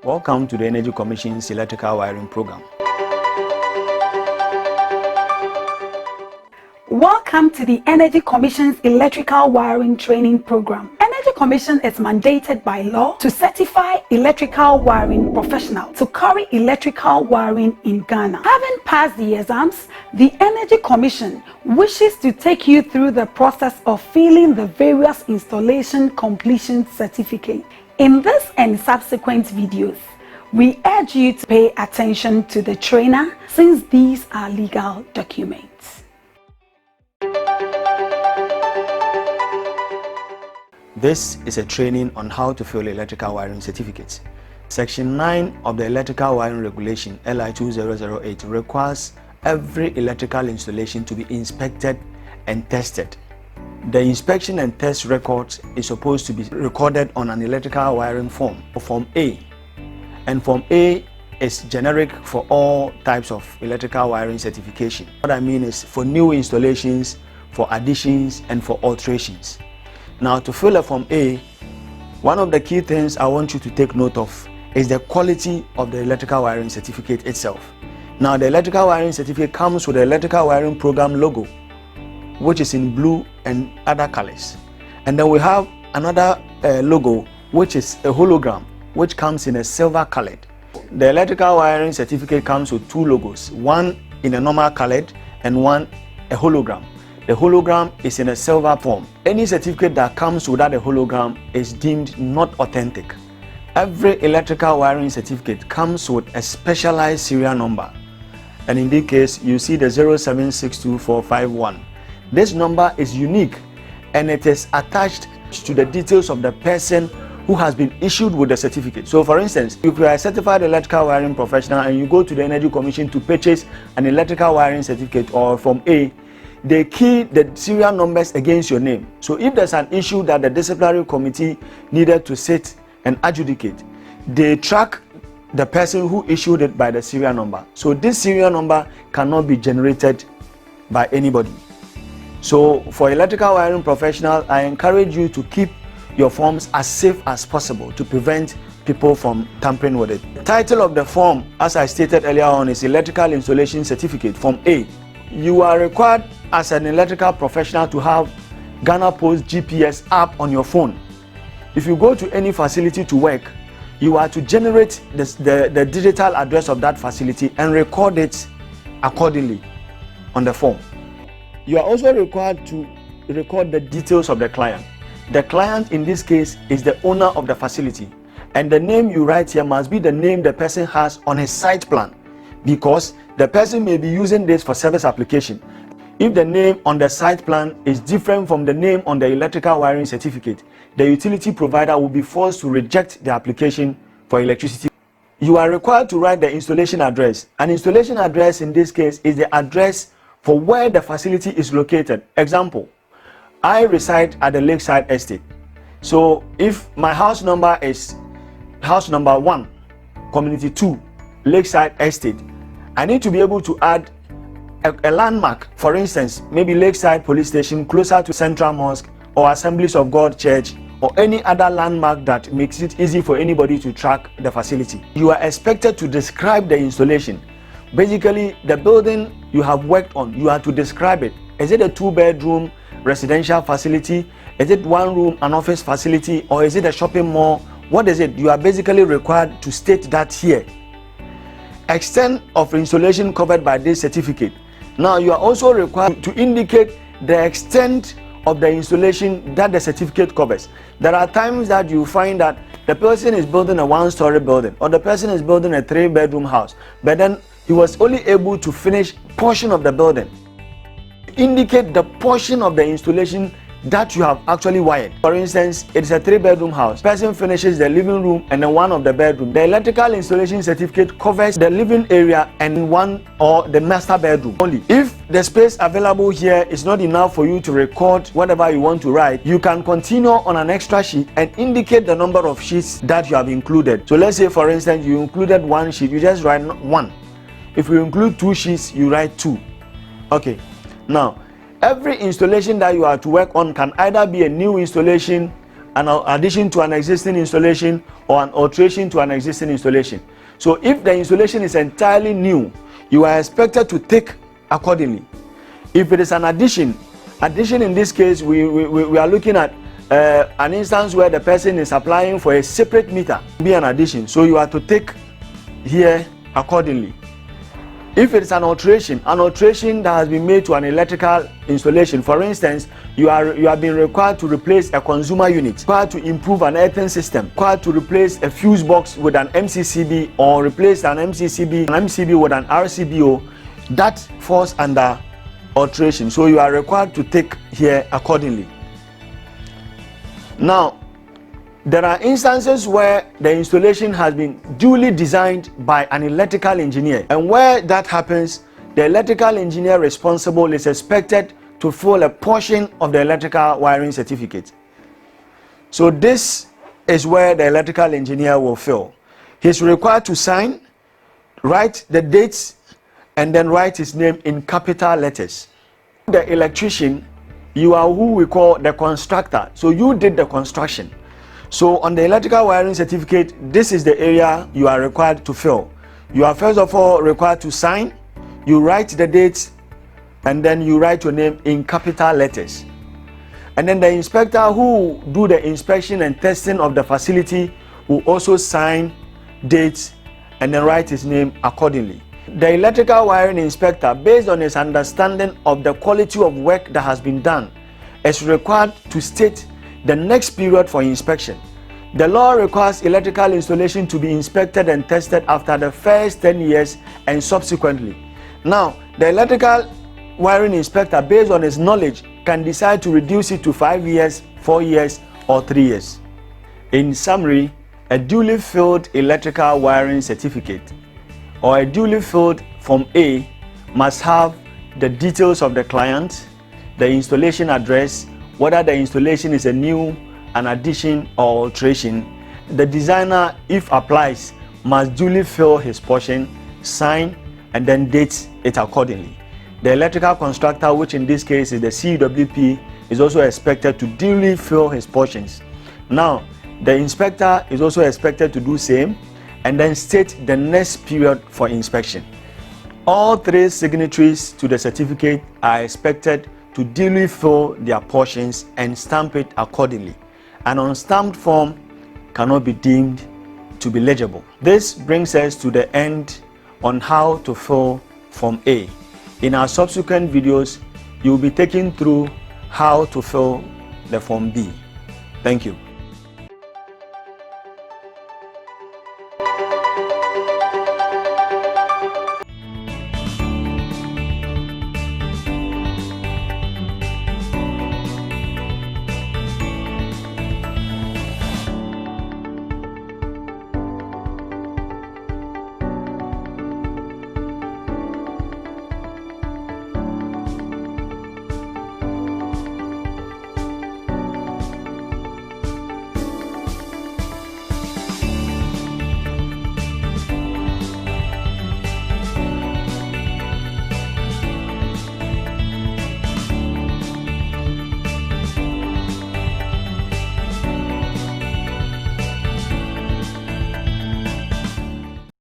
Welcome to the Energy Commission's electrical wiring program. Welcome to the Energy Commission's electrical wiring training program. Energy Commission is mandated by law to certify electrical wiring professionals to carry electrical wiring in Ghana. Having passed the exams, the Energy Commission wishes to take you through the process of filling the various installation completion certificates. In this and subsequent videos, we urge you to pay attention to the trainer since these are legal documents. This is a training on how to fill electrical wiring certificates. Section 9 of the Electrical Wiring Regulation LI 2008 requires every electrical installation to be inspected and tested. The inspection and test records is supposed to be recorded on an electrical wiring form, Form A. And Form A is generic for all types of electrical wiring certification. What I mean is for new installations, for additions, and for alterations. Now, to fill a Form A, one of the key things I want you to take note of is the quality of the electrical wiring certificate itself. Now, the electrical wiring certificate comes with the electrical wiring program logo, which is in blue and other colors. And then we have another logo, which is a hologram, which comes in a silver colored. The electrical wiring certificate comes with two logos, one in a normal colored and one a hologram. The hologram is in a silver form. Any certificate that comes without a hologram is deemed not authentic. Every electrical wiring certificate comes with a specialized serial number. And in this case, you see the 0762451. This number is unique and it is attached to the details of the person who has been issued with the certificate. So for instance, if you are a certified electrical wiring professional and you go to the Energy Commission to purchase an electrical wiring certificate or Form A, they key the serial numbers against your name. So if there's an issue that the disciplinary committee needed to sit and adjudicate, they track the person who issued it by the serial number. So this serial number cannot be generated by anybody. So for electrical wiring professionals, I encourage you to keep your forms as safe as possible to prevent people from tampering with it. The title of the form, as I stated earlier on, is Electrical Installation Certificate, Form A. You are required as an electrical professional to have Ghana Post GPS app on your phone. If you go to any facility to work, you are to generate the digital address of that facility and record it accordingly on the form. You are also required to record the details of the client. The client in this case is the owner of the facility, and the name you write here must be the name the person has on his site plan, because the person may be using this for service application. If the name on the site plan is different from the name on the electrical wiring certificate, the utility provider will be forced to reject the application for electricity. You are required to write the installation address. An installation address in this case is the address for where the facility is located. Example, I reside at the Lakeside Estate. So if my house number is house number 1, community 2, Lakeside Estate, I need to be able to add a landmark. For instance, maybe Lakeside Police Station closer to Central Mosque or Assemblies of God Church, or any other landmark that makes it easy for anybody to track the facility. You are expected to describe the installation. Basically, the building you have worked on, you are to describe it. Is it a 2-bedroom residential facility? Is it 1 room, an office facility, or is it a shopping mall? What is it? You are basically required to state that here. Extent of installation covered by this certificate. Now, you are also required to indicate the extent of the installation that the certificate covers. There are times that you find that the person is building a 1-story building, or the person is building a 3-bedroom house, but then he was only able to finish portion of the building. Indicate the portion of the installation that you have actually wired. For instance, it's a 3-bedroom house. Person finishes the living room and then one of the bedroom. The electrical installation certificate covers the living area and one or the master bedroom only. If the space available here is not enough for you to record whatever you want to write, you can continue on an extra sheet and indicate the number of sheets that you have included. So let's say, for instance, you included 1 sheet, you just write 1. If you include 2 sheets, you write 2. Okay. Now, every installation that you are to work on can either be a new installation an addition to an existing installation or an alteration to an existing installation. So if the installation is entirely new, you are expected to tick accordingly. If it is an addition in this case, we are looking at an instance where the person is applying for a separate meter, be an addition, so you are to tick here accordingly. If it is an alteration that has been made to an electrical installation, for instance, you have been required to replace a consumer unit, required to improve an earthing system, required to replace a fuse box with an MCCB, or replace an MCB with an RCBO, that falls under alteration. So you are required to take here accordingly. Now, there are instances where the installation has been duly designed by an electrical engineer, and where that happens, the electrical engineer responsible is expected to fill a portion of the electrical wiring certificate. So this is where the electrical engineer will fill. He's required to sign, write the dates, and then write his name in capital letters. The electrician, you are who we call the constructor. So you did the construction. So on the electrical wiring certificate, this is the area you are required to fill. You are first of all required to sign, you write the dates, and then you write your name in capital letters. And then the inspector who do the inspection and testing of the facility will also sign, dates, and then write his name accordingly. The electrical wiring inspector, based on his understanding of the quality of work that has been done, is required to state the next period for inspection. The law requires electrical installation to be inspected and tested after the first 10 years and subsequently. Now, the electrical wiring inspector, based on his knowledge, can decide to reduce it to 5 years, 4 years, or 3 years. In summary, a duly filled electrical wiring certificate or a duly filled Form A must have the details of the client, the installation address, whether the installation is a new, an addition, or alteration. The designer, if applies, must duly fill his portion, sign, and then date it accordingly. The electrical constructor, which in this case is the CWP, is also expected to duly fill his portions. Now, the inspector is also expected to do same and then state the next period for inspection. All three signatories to the certificate are expected to duly fill their portions and stamp it accordingly. An unstamped form cannot be deemed to be legible. This brings us to the end on how to fill Form A. In our subsequent videos, you will be taken through how to fill the Form B. Thank you.